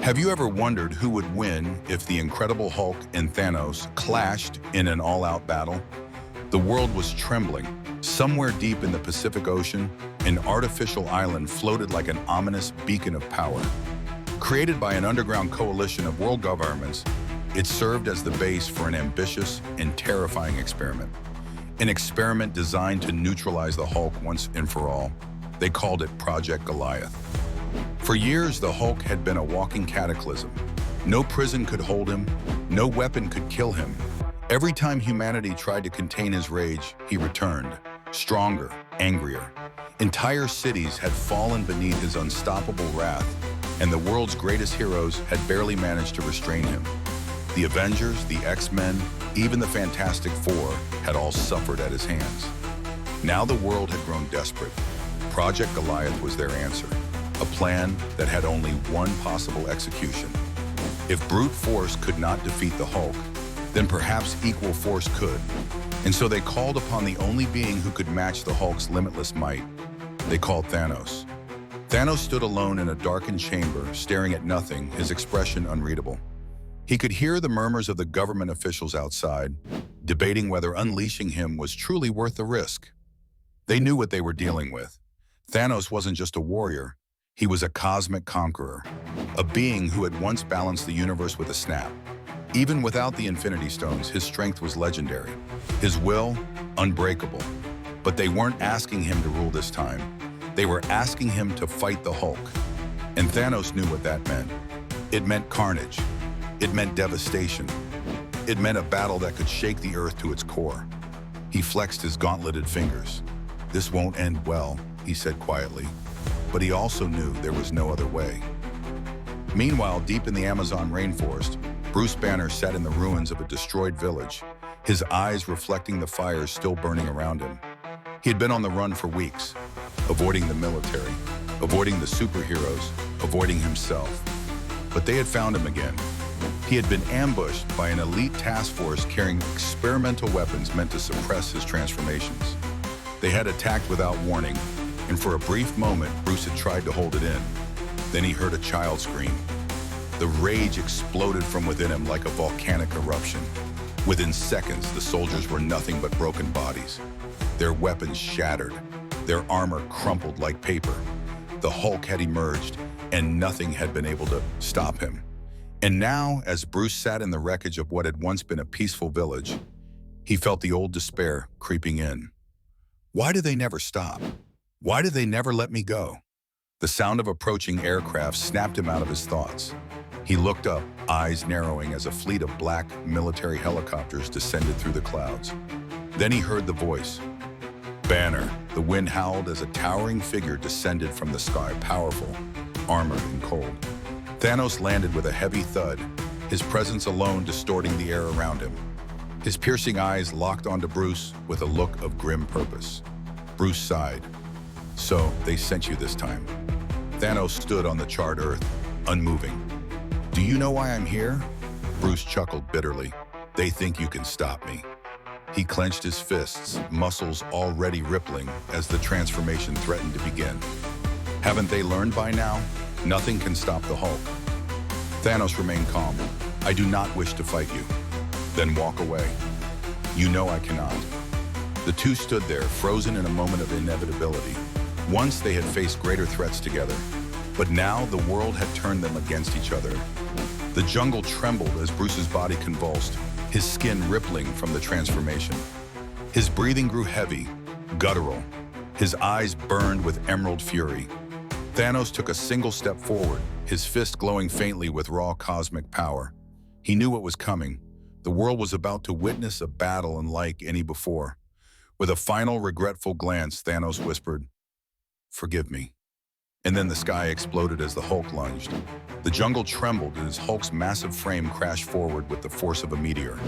Have you ever wondered who would win if the Incredible Hulk and Thanos clashed in an all-out battle? The world was trembling. Somewhere deep in the Pacific Ocean, an artificial island floated like an ominous beacon of power. Created by an underground coalition of world governments, it served as the base for an ambitious and terrifying experiment. An experiment designed to neutralize the Hulk once and for all. They called it Project Goliath. For years, the Hulk had been a walking cataclysm. No prison could hold him, no weapon could kill him. Every time humanity tried to contain his rage, he returned, stronger, angrier. Entire cities had fallen beneath his unstoppable wrath, and the world's greatest heroes had barely managed to restrain him. The Avengers, the X-Men, even the Fantastic Four had all suffered at his hands. Now the world had grown desperate. Project Goliath was their answer, a plan that had only one possible execution. If brute force could not defeat the Hulk, then perhaps equal force could. And so they called upon the only being who could match the Hulk's limitless might. They called Thanos. Thanos stood alone in a darkened chamber, staring at nothing, his expression unreadable. He could hear the murmurs of the government officials outside, debating whether unleashing him was truly worth the risk. They knew what they were dealing with. Thanos wasn't just a warrior, he was a cosmic conqueror, a being who had once balanced the universe with a snap. Even without the Infinity Stones, his strength was legendary, his will unbreakable. But they weren't asking him to rule this time. They were asking him to fight the Hulk. And Thanos knew what that meant. It meant carnage. It meant devastation. It meant a battle that could shake the earth to its core. He flexed his gauntleted fingers. "This won't end well," he said quietly. But he also knew there was no other way. Meanwhile, deep in the Amazon rainforest, Bruce Banner sat in the ruins of a destroyed village, his eyes reflecting the fires still burning around him. He had been on the run for weeks, avoiding the military, avoiding the superheroes, avoiding himself. But they had found him again. He had been ambushed by an elite task force carrying experimental weapons meant to suppress his transformations. They had attacked without warning, and for a brief moment, Bruce had tried to hold it in. Then he heard a child scream. The rage exploded from within him like a volcanic eruption. Within seconds, the soldiers were nothing but broken bodies. Their weapons shattered, their armor crumpled like paper. The Hulk had emerged, and nothing had been able to stop him. And now, as Bruce sat in the wreckage of what had once been a peaceful village, he felt the old despair creeping in. Why do they never stop? Why do they never let me go? The sound of approaching aircraft snapped him out of his thoughts. He looked up, eyes narrowing as a fleet of black military helicopters descended through the clouds. Then he heard the voice. Banner. The wind howled as a towering figure descended from the sky, powerful, armored and cold. Thanos landed with a heavy thud, his presence alone distorting the air around him. His piercing eyes locked onto Bruce with a look of grim purpose. Bruce sighed. So, they sent you this time. Thanos stood on the charred earth, unmoving. Do you know why I'm here? Bruce chuckled bitterly. They think you can stop me. He clenched his fists, muscles already rippling as the transformation threatened to begin. Haven't they learned by now? Nothing can stop the Hulk. Thanos remained calm. I do not wish to fight you. Then walk away. You know I cannot. The two stood there, frozen in a moment of inevitability. Once they had faced greater threats together, but now the world had turned them against each other. The jungle trembled as Bruce's body convulsed, his skin rippling from the transformation. His breathing grew heavy, guttural. His eyes burned with emerald fury. Thanos took a single step forward, his fist glowing faintly with raw cosmic power. He knew what was coming. The world was about to witness a battle unlike any before. With a final regretful glance, Thanos whispered, "Forgive me." And then the sky exploded as the Hulk lunged. The jungle trembled as Hulk's massive frame crashed forward with the force of a meteor.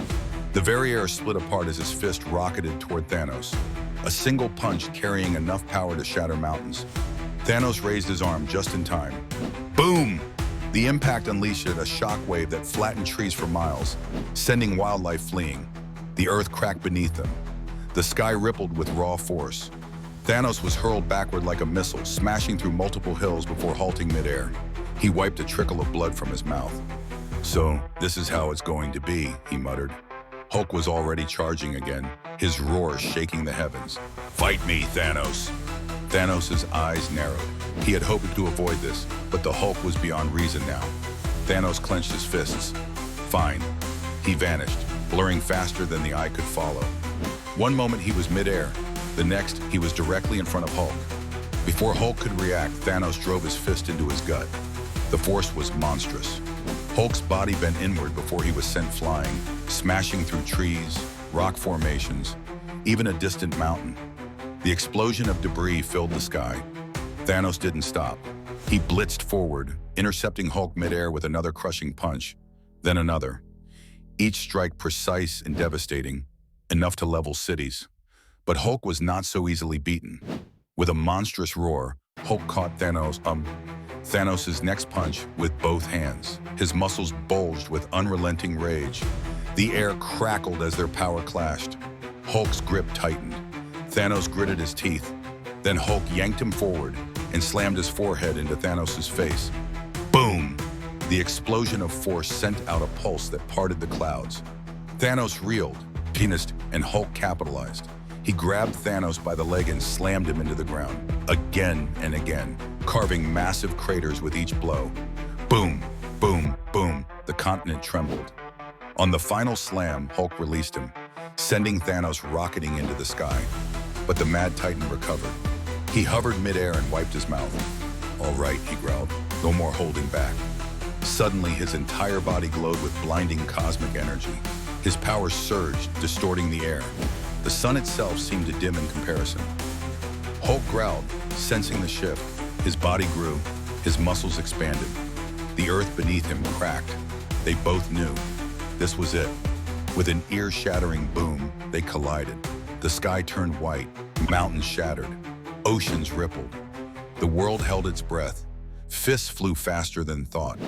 The very air split apart as his fist rocketed toward Thanos, a single punch carrying enough power to shatter mountains. Thanos raised his arm just in time. Boom! The impact unleashed a shockwave that flattened trees for miles, sending wildlife fleeing. The earth cracked beneath them. The sky rippled with raw force. Thanos was hurled backward like a missile, smashing through multiple hills before halting midair. He wiped a trickle of blood from his mouth. "So, this is how it's going to be," he muttered. Hulk was already charging again, his roar shaking the heavens. "Fight me, Thanos!" Thanos' eyes narrowed. He had hoped to avoid this, but the Hulk was beyond reason now. Thanos clenched his fists. Fine. He vanished, blurring faster than the eye could follow. One moment he was midair, the next he was directly in front of Hulk. Before Hulk could react, Thanos drove his fist into his gut. The force was monstrous. Hulk's body bent inward before he was sent flying, smashing through trees, rock formations, even a distant mountain. The explosion of debris filled the sky. Thanos didn't stop. He blitzed forward, intercepting Hulk midair with another crushing punch, then another. Each strike precise and devastating, enough to level cities. But Hulk was not so easily beaten. With a monstrous roar, Hulk caught Thanos' next punch with both hands. His muscles bulged with unrelenting rage. The air crackled as their power clashed. Hulk's grip tightened. Thanos gritted his teeth. Then Hulk yanked him forward and slammed his forehead into Thanos' face. Boom! The explosion of force sent out a pulse that parted the clouds. Thanos reeled, pinched, and Hulk capitalized. He grabbed Thanos by the leg and slammed him into the ground, again and again, carving massive craters with each blow. Boom, boom, boom, the continent trembled. On the final slam, Hulk released him, sending Thanos rocketing into the sky. But the Mad Titan recovered. He hovered midair and wiped his mouth. "All right," he growled, "no more holding back." Suddenly, his entire body glowed with blinding cosmic energy. His powers surged, distorting the air. The sun itself seemed to dim in comparison. Hulk growled, sensing the shift. His body grew, his muscles expanded. The earth beneath him cracked. They both knew. This was it. With an ear-shattering boom, they collided. The sky turned white, mountains shattered, oceans rippled. The world held its breath. Fists flew faster than thought.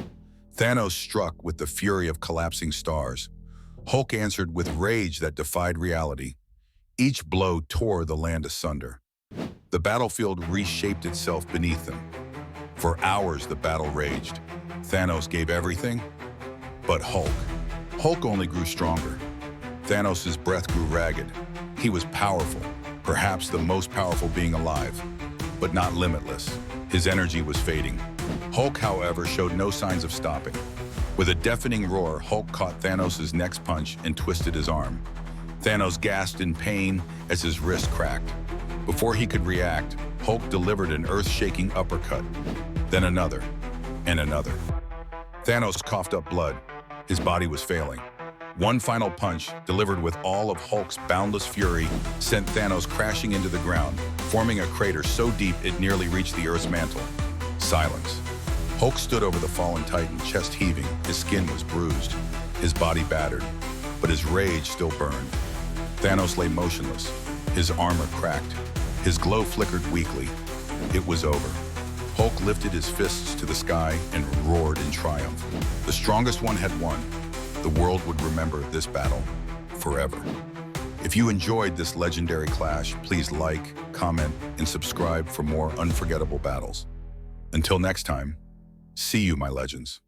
Thanos struck with the fury of collapsing stars. Hulk answered with rage that defied reality. Each blow tore the land asunder. The battlefield reshaped itself beneath them. For hours the battle raged. Thanos gave everything, but Hulk. Hulk only grew stronger. Thanos' breath grew ragged. He was powerful, perhaps the most powerful being alive, but not limitless. His energy was fading. Hulk, however, showed no signs of stopping. With a deafening roar, Hulk caught Thanos' next punch and twisted his arm. Thanos gasped in pain as his wrist cracked. Before he could react, Hulk delivered an earth-shaking uppercut, then another, and another. Thanos coughed up blood. His body was failing. One final punch, delivered with all of Hulk's boundless fury, sent Thanos crashing into the ground, forming a crater so deep it nearly reached the Earth's mantle. Silence. Hulk stood over the fallen Titan, chest heaving. His skin was bruised, his body battered, but his rage still burned. Thanos lay motionless, his armor cracked. His glow flickered weakly. It was over. Hulk lifted his fists to the sky and roared in triumph. The strongest one had won. The world would remember this battle forever. If you enjoyed this legendary clash, please like, comment, and subscribe for more unforgettable battles. Until next time, see you, my legends.